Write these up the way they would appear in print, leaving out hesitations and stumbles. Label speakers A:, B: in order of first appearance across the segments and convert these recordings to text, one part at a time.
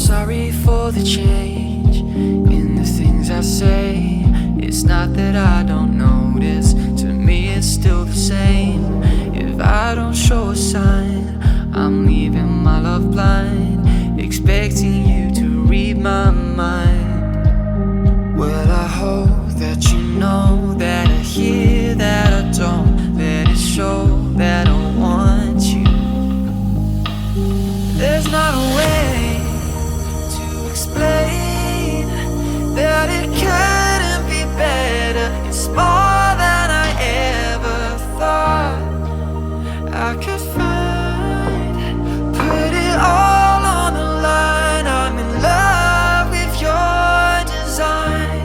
A: sorry for the change in the things I say. It's not that I don't notice, to me it's still the same. If I don't show a sign, I'm leaving my love blind, expecting you to read my mind. Well, I hope that you know that I hear that I don't let it show that I want you. There's not a way to explain that it couldn't be better. It's more than I ever thought I could find. Put it all on the line. I'm in love with your design.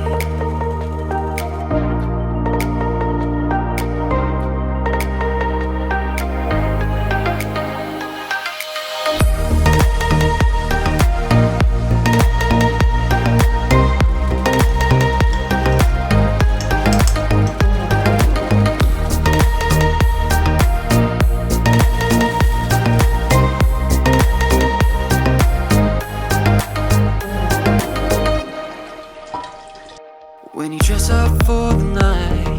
A: When you dress up for the night,